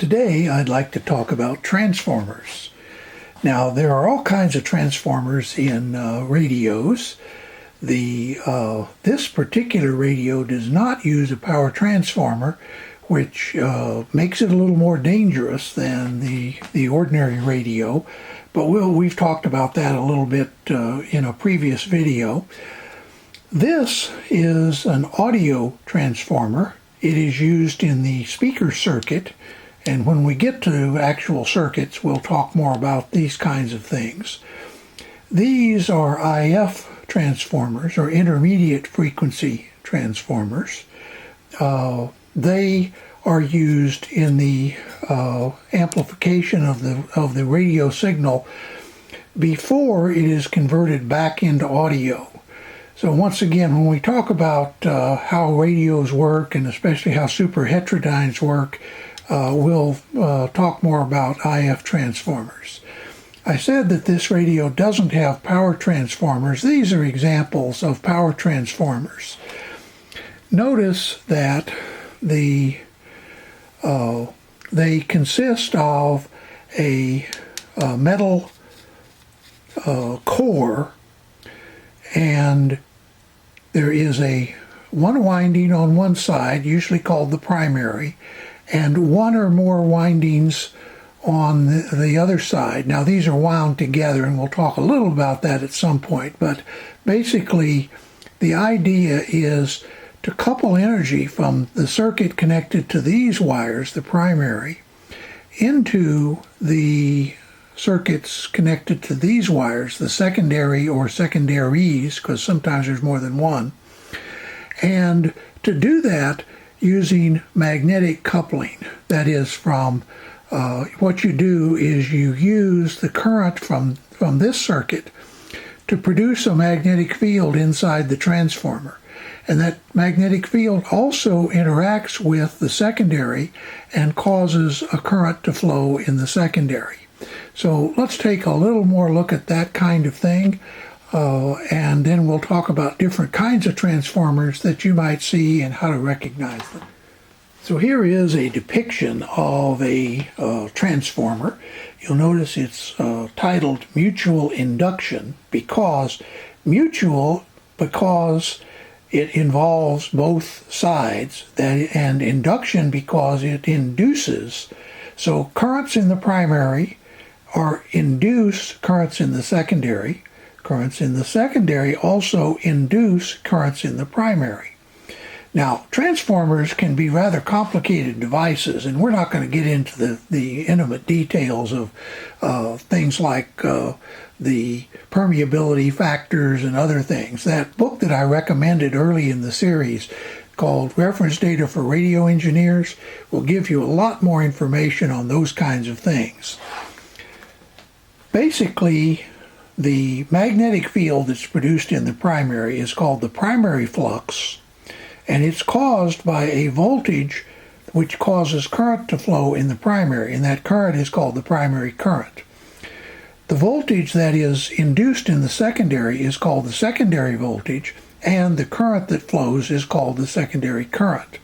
Today I'd like to talk about transformers. Now there are all kinds of transformers in radios. This particular radio does not use a power transformer, which makes it a little more dangerous than the ordinary radio, but we've talked about that a little bit in a previous video. This is an audio transformer. It is used in the speaker circuit, and when we get to actual circuits, we'll talk more about these kinds of things. These are IF transformers, or intermediate frequency transformers. They are used in the amplification of the radio signal before it is converted back into audio. So once again, when we talk about how radios work, and especially how superheterodynes work, we'll talk more about IF transformers. I said that this radio doesn't have power transformers. These are examples of power transformers. Notice that they consist of a metal core, and there is one winding on one side, usually called the primary, and one or more windings on the other side. Now these are wound together, and we'll talk a little about that at some point, but basically the idea is to couple energy from the circuit connected to these wires, the primary, into the circuits connected to these wires, the secondary or secondaries, because sometimes there's more than one, and to do that using magnetic coupling. That is, from what you do is you use the current from this circuit to produce a magnetic field inside the transformer. And that magnetic field also interacts with the secondary and causes a current to flow in the secondary. So let's take a little more look at that kind of thing, and then we'll talk about different kinds of transformers that you might see and how to recognize them. So here is a depiction of a transformer. You'll notice it's titled Mutual Induction because it involves both sides, and induction because it induces. So currents in the primary induce currents in the secondary. Currents in the secondary also induce currents in the primary. Now, transformers can be rather complicated devices, and we're not going to get into the intimate details of things like the permeability factors and other things. That book that I recommended early in the series, called Reference Data for Radio Engineers, will give you a lot more information on those kinds of things. Basically, the magnetic field that's produced in the primary is called the primary flux, and it's caused by a voltage which causes current to flow in the primary, and that current is called the primary current. The voltage that is induced in the secondary is called the secondary voltage, and the current that flows is called the secondary current.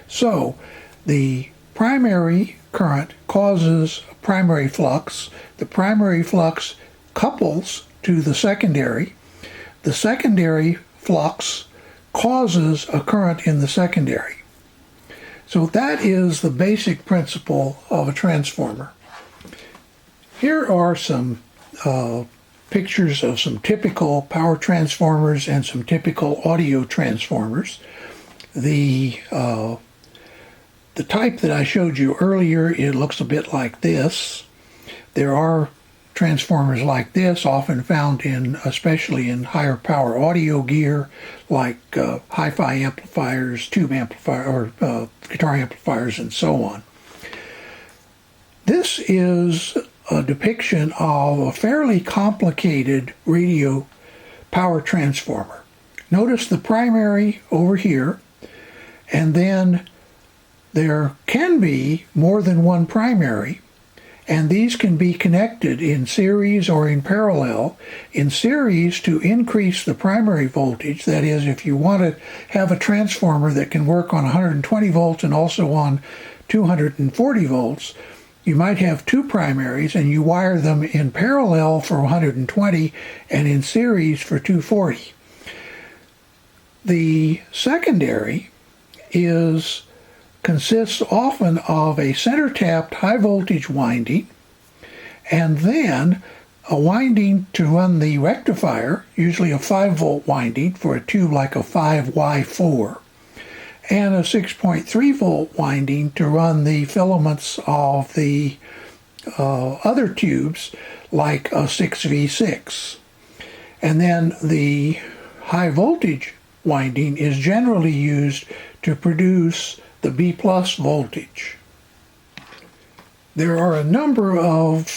So the primary current causes a primary flux. The primary flux couples to the secondary. The secondary flux causes a current in the secondary. So that is the basic principle of a transformer. Here are some pictures of some typical power transformers and some typical audio transformers. The type that I showed you earlier, it looks a bit like this. There are transformers like this, often found especially in higher power audio gear, like hi-fi amplifiers, tube amplifier, or guitar amplifiers, and so on. This is a depiction of a fairly complicated radio power transformer. Notice the primary over here, and then there can be more than one primary, and these can be connected in series or in parallel. In series to increase the primary voltage, that is, if you want to have a transformer that can work on 120 volts and also on 240 volts, you might have two primaries and you wire them in parallel for 120 and in series for 240. The secondary consists often of a center tapped high voltage winding and then a winding to run the rectifier, usually a 5-volt winding for a tube like a 5Y4, and a 6.3 volt winding to run the filaments of the other tubes like a 6V6. And then the high voltage winding is generally used to produce the B+ voltage. There are a number of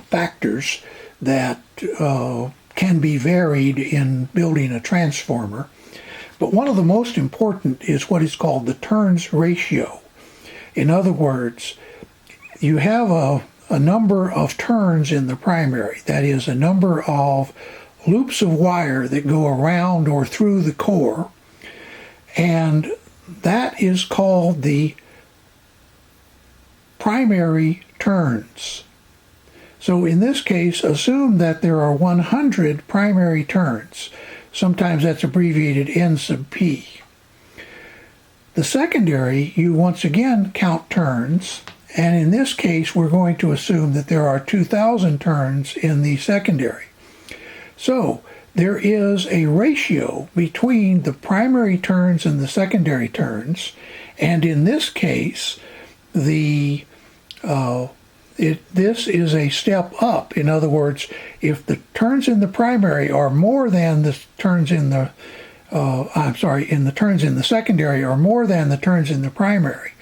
factors that can be varied in building a transformer, but one of the most important is what is called the turns ratio. In other words, you have a number of turns in the primary, that is, a number of loops of wire that go around or through the core, and that is called the primary turns. So in this case, assume that there are 100 primary turns. Sometimes that's abbreviated N sub P. The secondary, you once again count turns, and in this case we're going to assume that there are 2,000 turns in the secondary. So there is a ratio between the primary turns and the secondary turns, and in this case this is a step up. In other words, if the turns in the primary are more than the turns in the the turns in the secondary are more than the turns in the primary,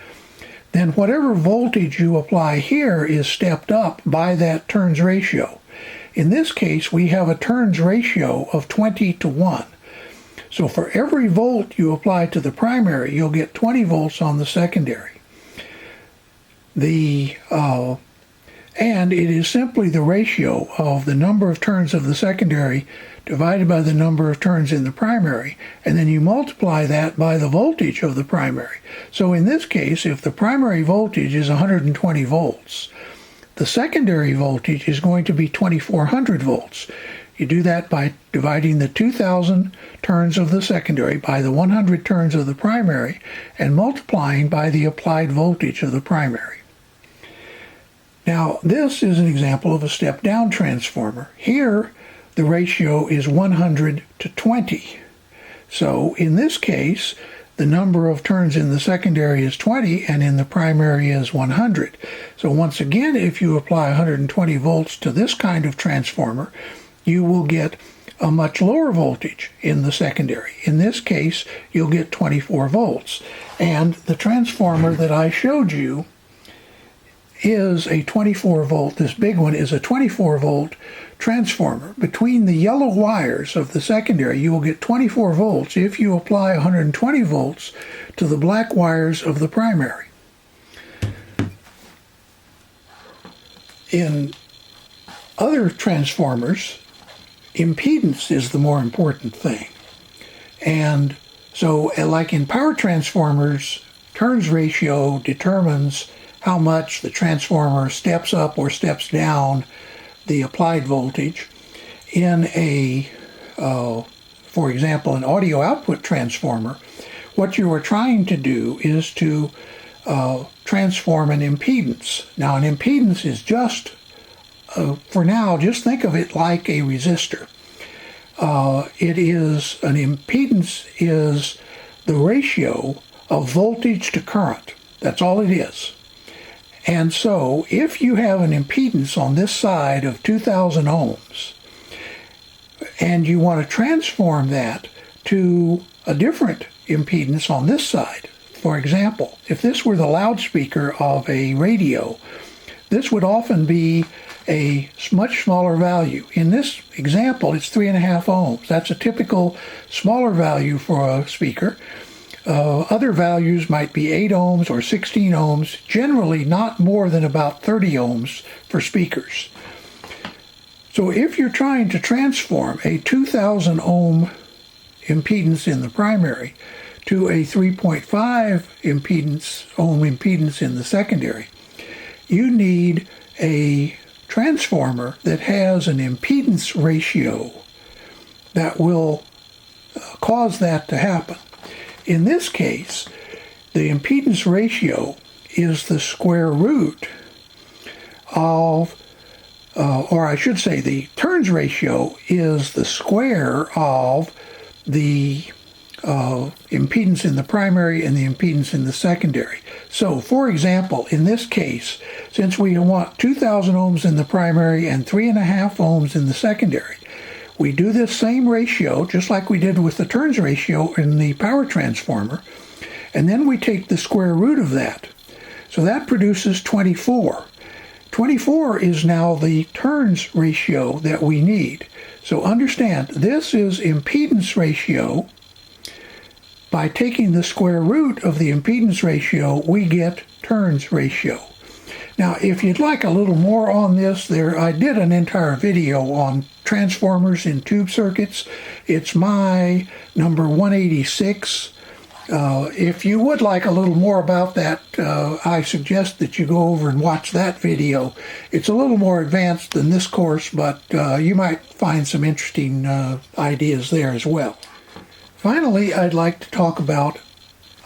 then whatever voltage you apply here is stepped up by that turns ratio. In this case, we have a turns ratio of 20:1. So for every volt you apply to the primary, you'll get 20 volts on the secondary. And it is simply the ratio of the number of turns of the secondary divided by the number of turns in the primary, and then you multiply that by the voltage of the primary. So in this case, if the primary voltage is 120 volts, the secondary voltage is going to be 2400 volts. You do that by dividing the 2000 turns of the secondary by the 100 turns of the primary and multiplying by the applied voltage of the primary. Now, this is an example of a step-down transformer. Here, the ratio is 100 to 20. So, in this case, the number of turns in the secondary is 20 and in the primary is 100. So once again, if you apply 120 volts to this kind of transformer, you will get a much lower voltage in the secondary. In this case, you'll get 24 volts. And the transformer that I showed you is a 24 volt, this big one is a 24 volt transformer. Between the yellow wires of the secondary, you will get 24 volts if you apply 120 volts to the black wires of the primary. In other transformers, impedance is the more important thing. And so, like in power transformers, turns ratio determines how much the transformer steps up or steps down the applied voltage. In for example, an audio output transformer, what you are trying to do is to transform an impedance. Now, an impedance is just, for now, just think of it like a resistor. An impedance is the ratio of voltage to current. That's all it is. And so, if you have an impedance on this side of 2,000 ohms, and you want to transform that to a different impedance on this side, for example, if this were the loudspeaker of a radio, this would often be a much smaller value. In this example, it's 3.5 ohms. That's a typical smaller value for a speaker. Other values might be 8 ohms or 16 ohms, generally not more than about 30 ohms for speakers. So if you're trying to transform a 2,000 ohm impedance in the primary to a 3.5 ohm impedance in the secondary, you need a transformer that has an impedance ratio that will cause that to happen. In this case, the impedance ratio is the square root of, or I should say the turns ratio is the square of the impedance in the primary and the impedance in the secondary. So, for example, in this case, since we want 2,000 ohms in the primary and 3.5 ohms in the secondary, we do this same ratio, just like we did with the turns ratio in the power transformer, and then we take the square root of that. So that produces 24. 24 is now the turns ratio that we need. So understand, this is impedance ratio. By taking the square root of the impedance ratio, we get turns ratio. Now, if you'd like a little more on this, I did an entire video on transformers in tube circuits. It's my number 186. If you would like a little more about that, I suggest that you go over and watch that video. It's a little more advanced than this course, but you might find some interesting ideas there as well. Finally, I'd like to talk about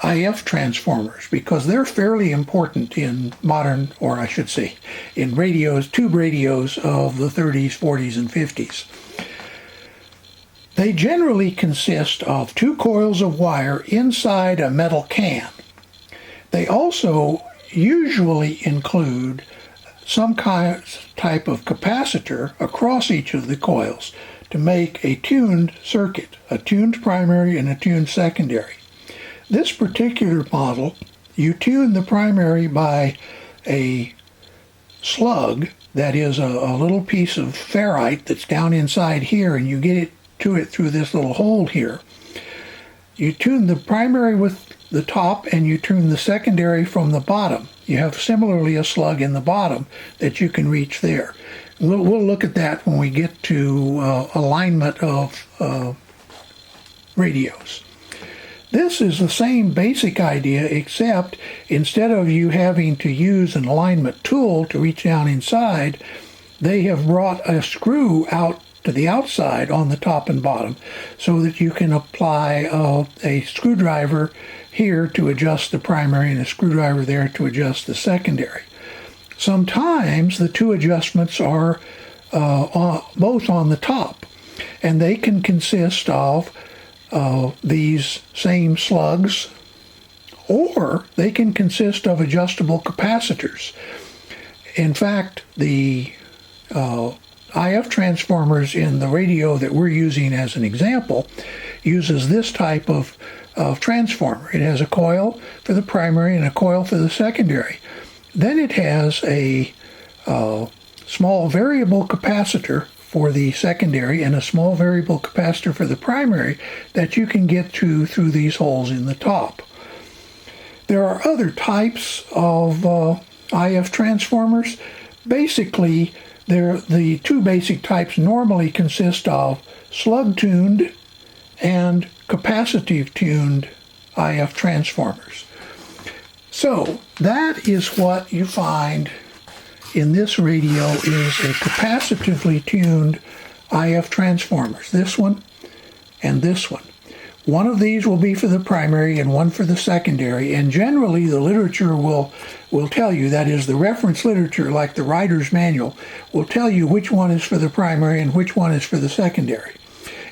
IF transformers, because they're fairly important in modern, or I should say, in radios, tube radios of the 30s, 40s, and 50s. They generally consist of 2 coils of wire inside a metal can. They also usually include some type of capacitor across each of the coils to make a tuned circuit, a tuned primary and a tuned secondary. This particular model, you tune the primary by a slug that is a little piece of ferrite that's down inside here, and you get it to it through this little hole here. You tune the primary with the top and you tune the secondary from the bottom. You have similarly a slug in the bottom that you can reach there. We'll look at that when we get to alignment of radios. This is the same basic idea, except instead of you having to use an alignment tool to reach down inside, they have brought a screw out to the outside on the top and bottom so that you can apply a screwdriver here to adjust the primary and a screwdriver there to adjust the secondary. Sometimes the two adjustments are both on the top, and they can consist of these same slugs, or they can consist of adjustable capacitors. In fact, the IF transformers in the radio that we're using as an example uses this type of transformer. It has a coil for the primary and a coil for the secondary. Then it has a small variable capacitor for the secondary and a small variable capacitor for the primary that you can get to through these holes in the top. There are other types of IF transformers. Basically, the two basic types normally consist of slug-tuned and capacitive-tuned IF transformers. So that is what you find in this radio is a capacitively tuned IF transformers. This one and this one. One of these will be for the primary and one for the secondary, and generally the literature will tell you, that is the reference literature like the writer's manual, will tell you which one is for the primary and which one is for the secondary.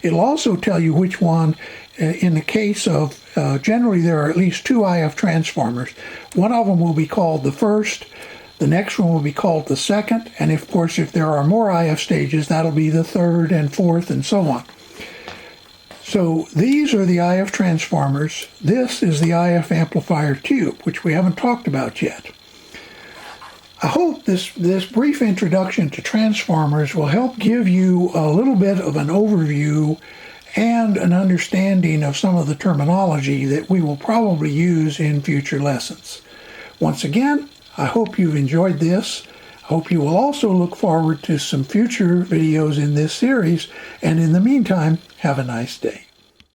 It'll also tell you which one, in the case of, generally there are at least 2 IF transformers. One of them will be called the first, the next one will be called the second, and of course if there are more IF stages, that'll be the third and fourth and so on. So these are the IF transformers. This is the IF amplifier tube, which we haven't talked about yet. I hope this brief introduction to transformers will help give you a little bit of an overview and an understanding of some of the terminology that we will probably use in future lessons. Once again, I hope you've enjoyed this. I hope you will also look forward to some future videos in this series, and in the meantime, have a nice day.